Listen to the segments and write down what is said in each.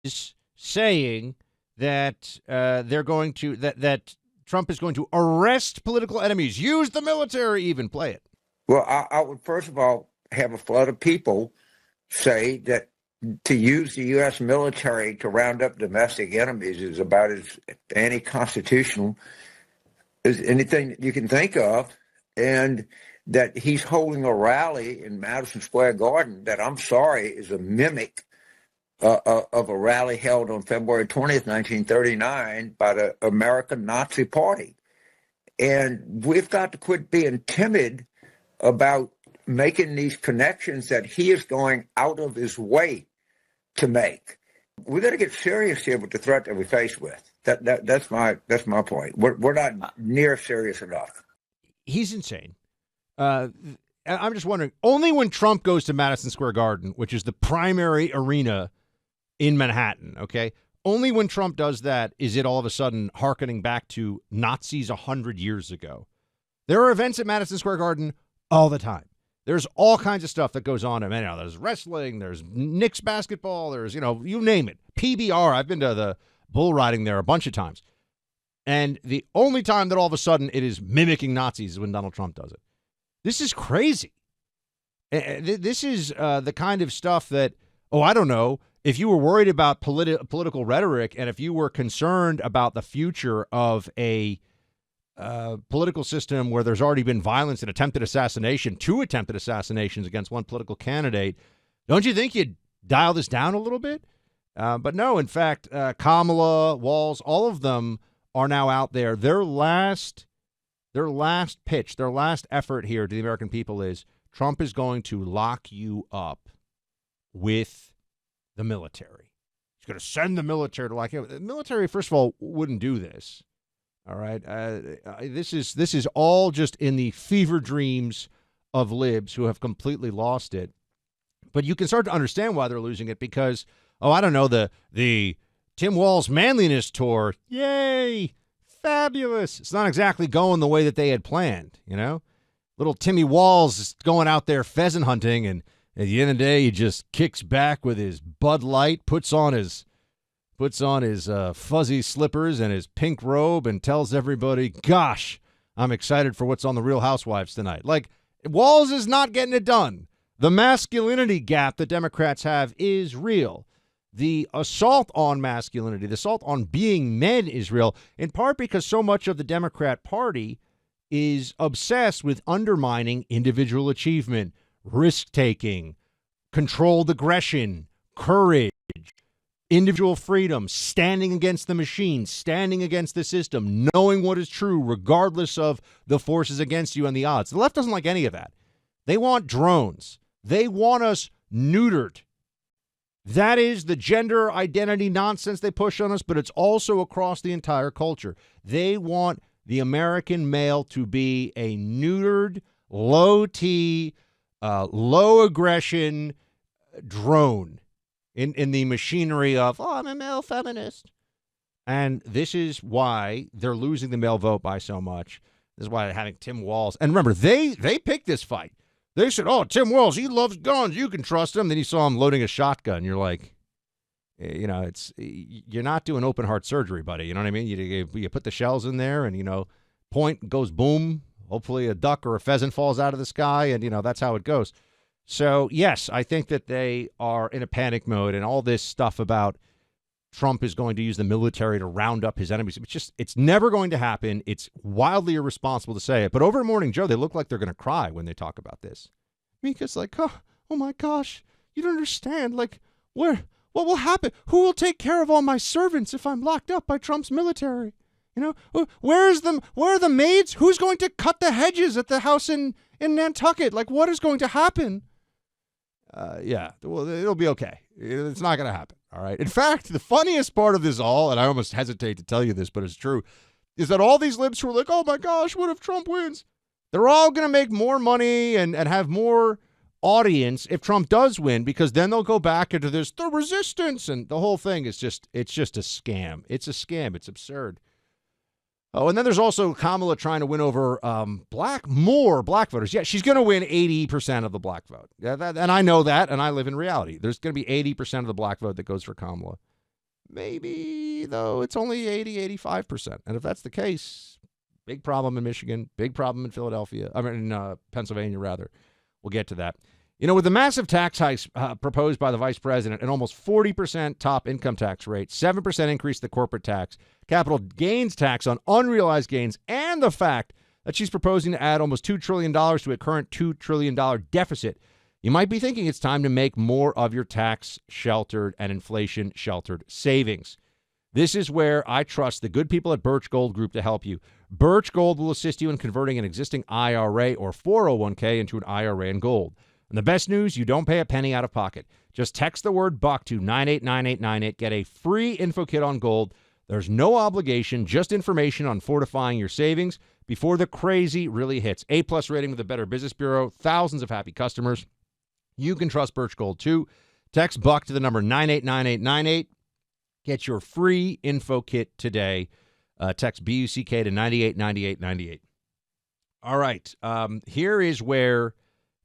is saying that they're going to that Trump is going to arrest political enemies, use the military, even play it. Well, I would first of all have a flood of people say that to use the U.S. military to round up domestic enemies is about as anti-constitutional as anything that you can think of, and that he's holding a rally in Madison Square Garden that, I'm sorry, is a mimic of a rally held on February 20th, 1939 by the American Nazi Party. And we've got to quit being timid about making these connections that he is going out of his way to make. We got to get serious here with the threat that we face with. That's my point. We're not near serious enough. He's insane. I'm just wondering, only when Trump goes to Madison Square Garden, which is the primary arena in Manhattan, okay? Only when Trump does that is it all of a sudden hearkening back to Nazis 100 years ago. There are events at Madison Square Garden all the time. There's all kinds of stuff that goes on. I mean, there's wrestling, there's Knicks basketball, there's, you name it. PBR, I've been to the bull riding there a bunch of times. And the only time that all of a sudden it is mimicking Nazis is when Donald Trump does it. This is crazy. This is the kind of stuff that, I don't know, if you were worried about political rhetoric and if you were concerned about the future of a political system where there's already been violence and two attempted assassinations against one political candidate, don't you think you'd dial this down a little bit? But no, in fact, Kamala, Walz, all of them are now out there. Their last pitch, their last effort here to the American people is Trump is going to lock you up with the military. He's going to send the military to lock you up. The military, first of all, wouldn't do this. All right. This is all just in the fever dreams of libs who have completely lost it. But you can start to understand why they're losing it because, I don't know, the Tim Walz manliness tour, yay, fabulous. It's not exactly going the way that they had planned, Little Timmy Walz is going out there pheasant hunting, and at the end of the day, he just kicks back with his Bud Light, puts on his fuzzy slippers and his pink robe and tells everybody, gosh, I'm excited for what's on the Real Housewives tonight. Like, Walz is not getting it done. The masculinity gap that Democrats have is real. The assault on masculinity, the assault on being men is real, in part because so much of the Democrat Party is obsessed with undermining individual achievement, risk-taking, controlled aggression, courage, individual freedom, standing against the machine, standing against the system, knowing what is true regardless of the forces against you and the odds. The left doesn't like any of that. They want drones. They want us neutered. That is the gender identity nonsense they push on us, but it's also across the entire culture. They want the American male to be a neutered, low-T, low-aggression drone in the machinery of, I'm a male feminist. And this is why they're losing the male vote by so much. This is why they're having Tim Walz. And remember, they picked this fight. They said, Tim Walz, he loves guns. You can trust him. Then you saw him loading a shotgun. You're like, you're not doing open heart surgery, buddy. You know what I mean? You put the shells in there and, point goes boom. Hopefully a duck or a pheasant falls out of the sky. And, that's how it goes. So, yes, I think that they are in a panic mode. And all this stuff about Trump is going to use the military to round up his enemies. It's never going to happen. It's wildly irresponsible to say it. But over at Morning Joe, they look like they're going to cry when they talk about this. Mika's like, oh my gosh, you don't understand. Like, what will happen? Who will take care of all my servants if I'm locked up by Trump's military? Where are the maids? Who's going to cut the hedges at the house in Nantucket? Like, what is going to happen? Yeah, well, it'll be okay. It's not going to happen. All right. In fact, the funniest part of this all, and I almost hesitate to tell you this, but it's true, is that all these libs who are like, oh my gosh, what if Trump wins? They're all going to make more money and have more audience if Trump does win, because then they'll go back into the resistance, and the whole thing is just a scam. It's a scam. It's absurd. Oh, and then there's also Kamala trying to win over more black voters. Yeah, she's going to win 80% of the black vote. And I know that, and I live in reality. There's going to be 80% of the black vote that goes for Kamala. Maybe, though, it's only 80, 85%. And if that's the case, big problem in Michigan, big problem in Philadelphia. I mean, in Pennsylvania, rather. We'll get to that. With the massive tax hikes proposed by the vice president, an almost 40% top income tax rate, 7% increase the corporate tax, capital gains tax on unrealized gains, and the fact that she's proposing to add almost $2 trillion to a current $2 trillion deficit, you might be thinking it's time to make more of your tax-sheltered and inflation-sheltered savings. This is where I trust the good people at Birch Gold Group to help you. Birch Gold will assist you in converting an existing IRA or 401k into an IRA in gold. And the best news, you don't pay a penny out of pocket. Just text the word BUCK to 989898. Get a free info kit on gold. There's no obligation, just information on fortifying your savings before the crazy really hits. A-plus rating with the Better Business Bureau, thousands of happy customers. You can trust Birch Gold, too. Text BUCK to the number 989898. Get your free info kit today. Text BUCK to 989898. All right. Here is where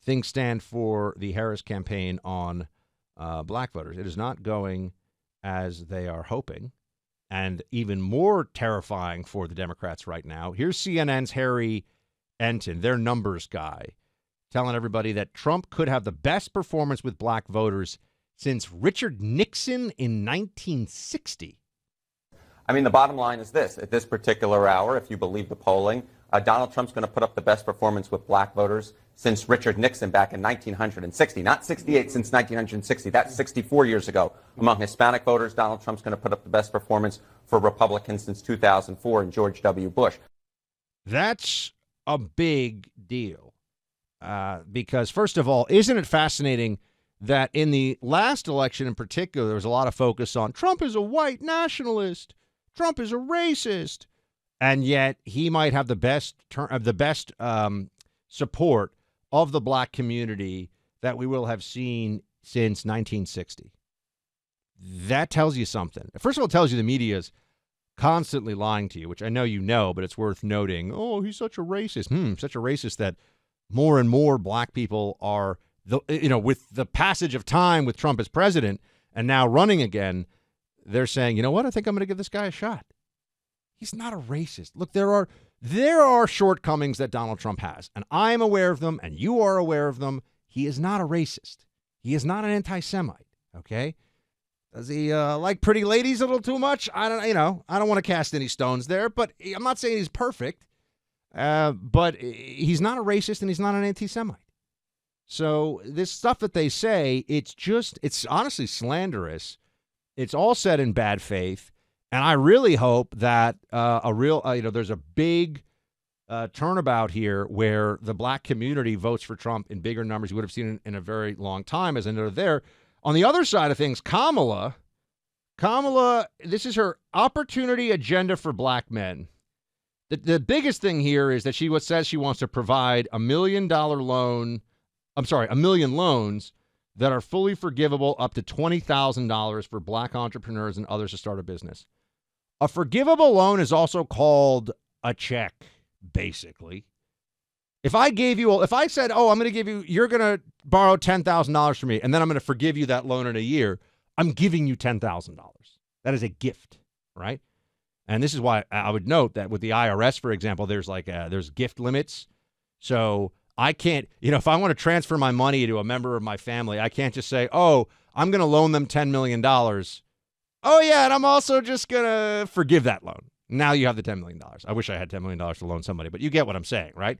things stand for the Harris campaign on black voters. It is not going as they are hoping, and even more terrifying for the Democrats right now. Here's CNN's Harry Enton, their numbers guy, telling everybody that Trump could have the best performance with black voters since Richard Nixon in 1960. I mean, the bottom line is this. At this particular hour, if you believe the polling, Donald Trump's going to put up the best performance with black voters since Richard Nixon back in 1960. Not 68, since 1960. That's 64 years ago. Among Hispanic voters, Donald Trump's going to put up the best performance for Republicans since 2004 and George W. Bush. That's a big deal. Because, first of all, isn't it fascinating that in the last election in particular, there was a lot of focus on Trump is a white nationalist, Trump is a racist, and yet he might have the best support of the black community that we will have seen since 1960. That tells you something. First of all, it tells you the media's constantly lying to you, which I know you know, but it's worth noting. Oh, he's such a racist. Such a racist that more and more black people are, with the passage of time with Trump as president and now running again, they're saying, you know what? I think I'm going to give this guy a shot. He's not a racist. Look, there are shortcomings that Donald Trump has, and I'm aware of them, and you are aware of them. He is not a racist. He is not an anti-Semite, okay? Does he like pretty ladies a little too much? I don't want to cast any stones there, but I'm not saying he's perfect. But he's not a racist and he's not an anti-Semite. So this stuff that they say, it's honestly slanderous. It's all said in bad faith. And I really hope that there's a big turnabout here where the black community votes for Trump in bigger numbers you would have seen in a very long time, as I noted there. On the other side of things, Kamala, this is her opportunity agenda for black men. The biggest thing here is that she says she wants to provide $1 million loans that are fully forgivable up to $20,000 for black entrepreneurs and others to start a business. A forgivable loan is also called a check, basically. If I said, you're going to borrow $10,000 from me, and then I'm going to forgive you that loan in a year, I'm giving you $10,000. That is a gift, right? And this is why I would note that with the IRS, for example, there's gift limits. So I can't, if I want to transfer my money to a member of my family, I can't just say, oh, I'm going to loan them $10 million. Oh, yeah, and I'm also just going to forgive that loan. Now you have the $10 million. I wish I had $10 million to loan somebody, but you get what I'm saying, right?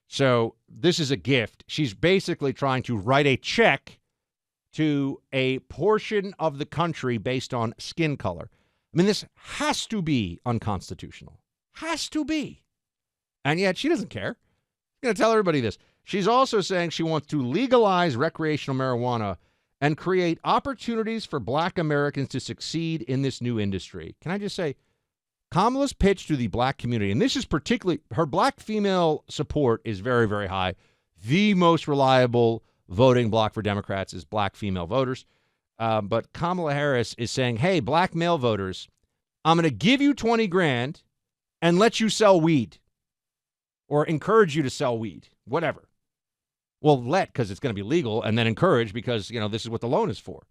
So this is a gift. She's basically trying to write a check to a portion of the country based on skin color. I mean, this has to be unconstitutional. Has to be. And yet she doesn't care. I'm going to tell everybody this. She's also saying she wants to legalize recreational marijuana and create opportunities for black Americans to succeed in this new industry. Can I just say, Kamala's pitch to the black community, and this is particularly, her black female support is very, very high. The most reliable voting bloc for Democrats is black female voters. But Kamala Harris is saying, hey, black male voters, I'm going to give you $20,000 and let you sell weed or encourage you to sell weed, whatever. Well, because it's going to be legal, and then encourage because, this is what the loan is for.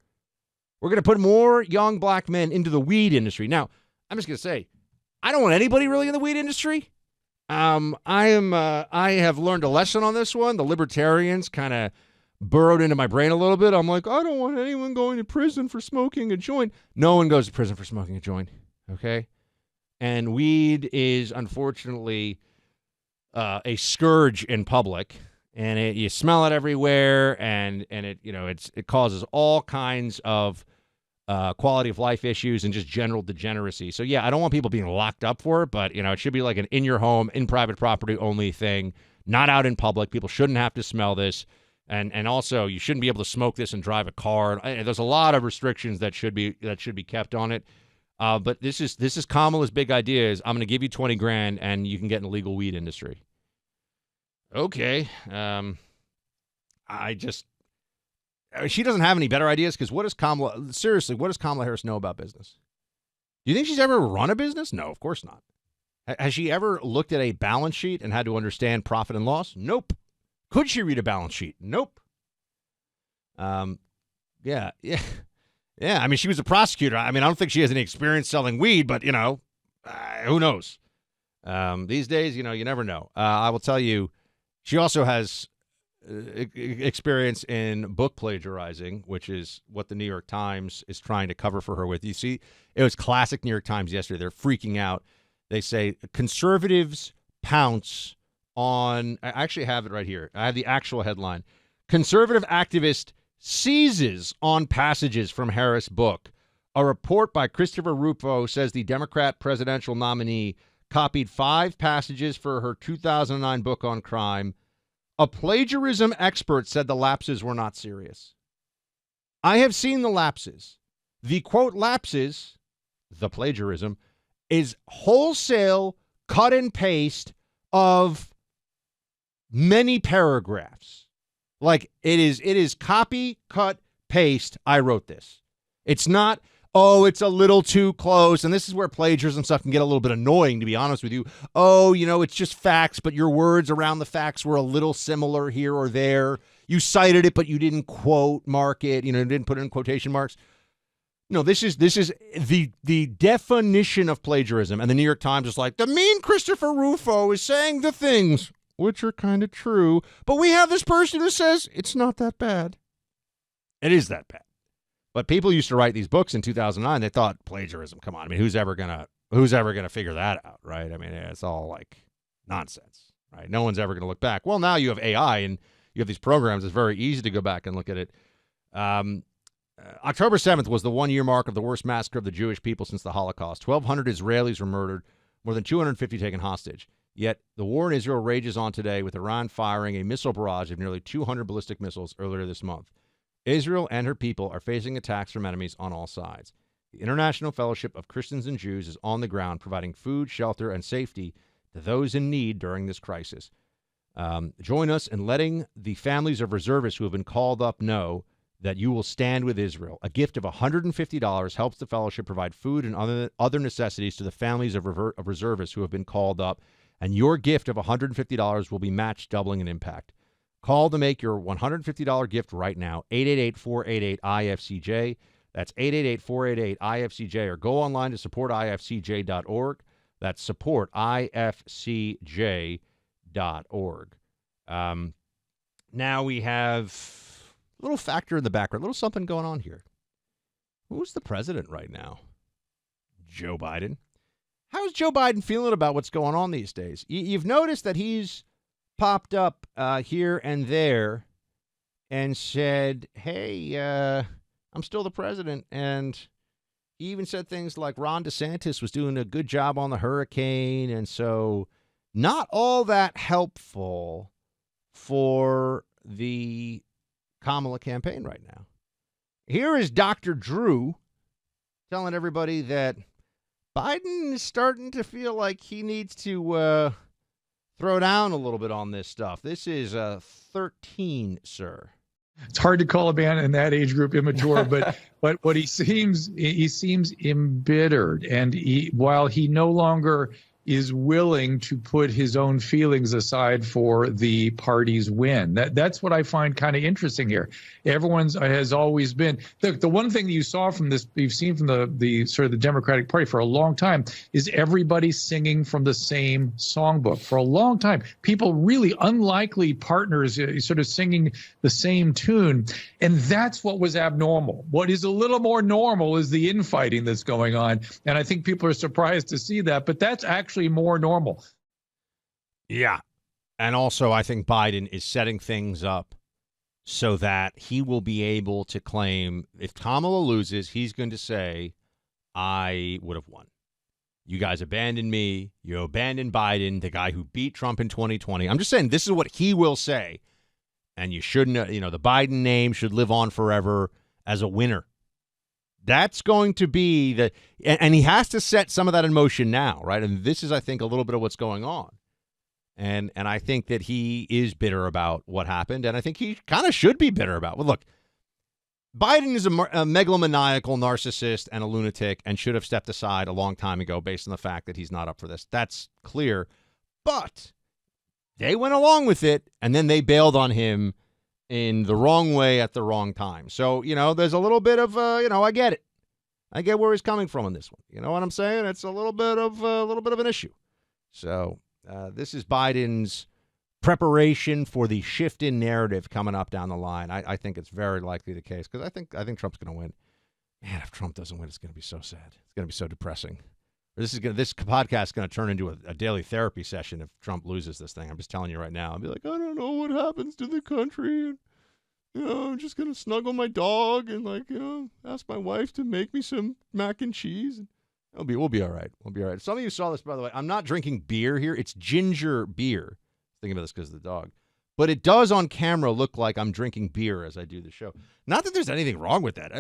We're going to put more young black men into the weed industry. Now, I'm just going to say, I don't want anybody really in the weed industry. I have learned a lesson on this one. The libertarians kind of burrowed into my brain a little bit. I'm like, I don't want anyone going to prison for smoking a joint. No one goes to prison for smoking a joint, okay? And weed is unfortunately a scourge in public, and you smell it everywhere, and it causes all kinds of quality of life issues and just general degeneracy. So yeah, I don't want people being locked up for it, but it should be like an in your home, in private property only thing, not out in public. People shouldn't have to smell this. And also, you shouldn't be able to smoke this and drive a car. There's a lot of restrictions that should be kept on it. But this is Kamala's big idea: is I'm going to give you $20,000 and you can get in the legal weed industry. Okay, she doesn't have any better ideas, because what does Kamala Harris know about business? Do you think she's ever run a business? No, of course not. Has she ever looked at a balance sheet and had to understand profit and loss? Nope. Could she read a balance sheet? Nope. Yeah. I mean, she was a prosecutor. I mean, I don't think she has any experience selling weed, but, who knows? These days, you never know. I will tell you, she also has experience in book plagiarizing, which is what the New York Times is trying to cover for her with. You see, it was classic New York Times yesterday. They're freaking out. They say conservatives pounce on, I actually have it right here. I have the actual headline. Conservative activist seizes on passages from Harris' book. A report by Christopher Rufo says the Democrat presidential nominee copied 5 passages for her 2009 book on crime. A plagiarism expert said the lapses were not serious. I have seen the lapses. The quote lapses, the plagiarism, is wholesale cut and paste of many paragraphs. Like it is copy, cut, paste. I wrote this. It's not, it's a little too close. And this is where plagiarism stuff can get a little bit annoying, to be honest with you. It's just facts, but your words around the facts were a little similar here or there. You cited it, but you didn't quote mark it, didn't put it in quotation marks. No, this is the definition of plagiarism. And the New York Times is like, the mean Christopher Rufo is saying the things which are kind of true, but we have this person who says it's not that bad. It is that bad. But people used to write these books in 2009. They thought plagiarism. Come on, I mean, who's ever gonna figure that out, right? I mean, it's all like nonsense, right? No one's ever gonna look back. Well, now you have AI and you have these programs. It's very easy to go back and look at it. October 7th was the 1-year mark of the worst massacre of the Jewish people since the Holocaust. 1,200 Israelis were murdered, more than 250 taken hostage. Yet the war in Israel rages on today, with Iran firing a missile barrage of nearly 200 ballistic missiles earlier this month. Israel and her people are facing attacks from enemies on all sides. The International Fellowship of Christians and Jews is on the ground, providing food, shelter, and safety to those in need during this crisis. Join us in letting the families of reservists who have been called up know that you will stand with Israel. A gift of $150 helps the fellowship provide food and other necessities to the families of reservists who have been called up, and your gift of $150 will be matched, doubling in impact. Call to make your $150 gift right now, 888-488-IFCJ. That's 888-488-IFCJ, or go online to supportifcj.org. That's supportifcj.org. Now we have a little factor in the background, a little something going on here. Who's the president right now? Joe Biden. How's Joe Biden feeling about what's going on these days? You've noticed that he's popped up here and there and said, hey, I'm still the president. And he even said things like Ron DeSantis was doing a good job on the hurricane. And so not all that helpful for the Kamala campaign right now. Here is Dr. Drew telling everybody that Biden is starting to feel like he needs to throw down a little bit on this stuff. This is 13, sir. It's hard to call a man in that age group immature, but what he seems embittered, and while he no longer is willing to put his own feelings aside for the party's win. That's what I find kind of interesting here. Everyone's has always been the one thing that you saw from this, you've seen from the sort of the Democratic Party for a long time, is everybody singing from the same songbook for a long time. People really unlikely partners sort of singing the same tune, and that's what was abnormal. What is a little more normal is the infighting that's going on, and I think people are surprised to see that, but that's actually more normal. Yeah. And also, I think Biden is setting things up so that he will be able to claim if Kamala loses, he's going to say, I would have won. You guys abandoned me. You abandoned Biden, the guy who beat Trump in 2020. I'm just saying this is what he will say. And you shouldn't, the Biden name should live on forever as a winner. That's going to be and he has to set some of that in motion now, right? And this is, I think, a little bit of what's going on. And I think that he is bitter about what happened, and I think he kind of should be bitter about. Well, look, Biden is a megalomaniacal narcissist and a lunatic and should have stepped aside a long time ago based on the fact that he's not up for this. That's clear. But they went along with it, and then they bailed on him in the wrong way at the wrong time. So, there's a little bit of, I get it. I get where he's coming from on this one. You know what I'm saying? It's a little bit of an issue. So this is Biden's preparation for the shift in narrative coming up down the line. I think it's very likely the case because I think Trump's going to win. Man, if Trump doesn't win, it's going to be so sad. It's going to be so depressing. This podcast is going to turn into a daily therapy session if Trump loses this thing. I'm just telling you right now. I'll be like, I don't know what happens to the country. I'm just going to snuggle my dog and ask my wife to make me some mac and cheese. We'll be all right. We'll be all right. Some of you saw this, by the way. I'm not drinking beer here. It's ginger beer. Thinking about this because of the dog. But it does on camera look like I'm drinking beer as I do the show. Not that there's anything wrong with that.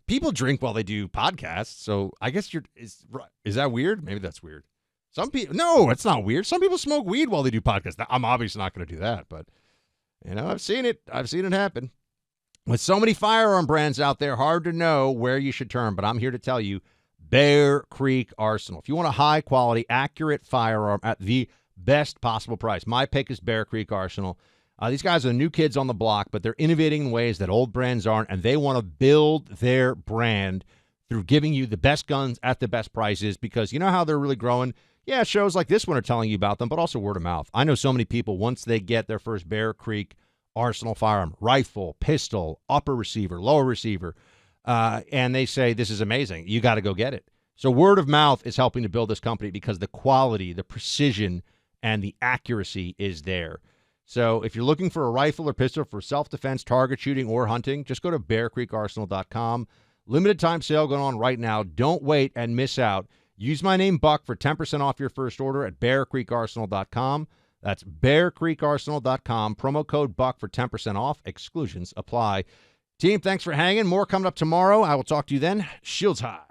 People drink while they do podcasts, so I guess is that weird? Maybe that's weird. Some people, no, it's not weird. Some people smoke weed while they do podcasts. I'm obviously not going to do that, but I've seen it. I've seen it happen. With so many firearm brands out there, hard to know where you should turn, but I'm here to tell you, Bear Creek Arsenal. If you want a high quality, accurate firearm at the best possible price, my pick is Bear Creek Arsenal. These guys are new kids on the block, but they're innovating in ways that old brands aren't, and they want to build their brand through giving you the best guns at the best prices because you know how they're really growing? Yeah, shows like this one are telling you about them, but also word of mouth. I know so many people, once they get their first Bear Creek Arsenal firearm, rifle, pistol, upper receiver, lower receiver, and they say, this is amazing. You got to go get it. So word of mouth is helping to build this company because the quality, the precision, and the accuracy is there. So if you're looking for a rifle or pistol for self-defense, target shooting, or hunting, just go to bearcreekarsenal.com. Limited time sale going on right now. Don't wait and miss out. Use my name, Buck, for 10% off your first order at bearcreekarsenal.com. That's bearcreekarsenal.com. Promo code Buck for 10% off. Exclusions apply. Team, thanks for hanging. More coming up tomorrow. I will talk to you then. Shields high.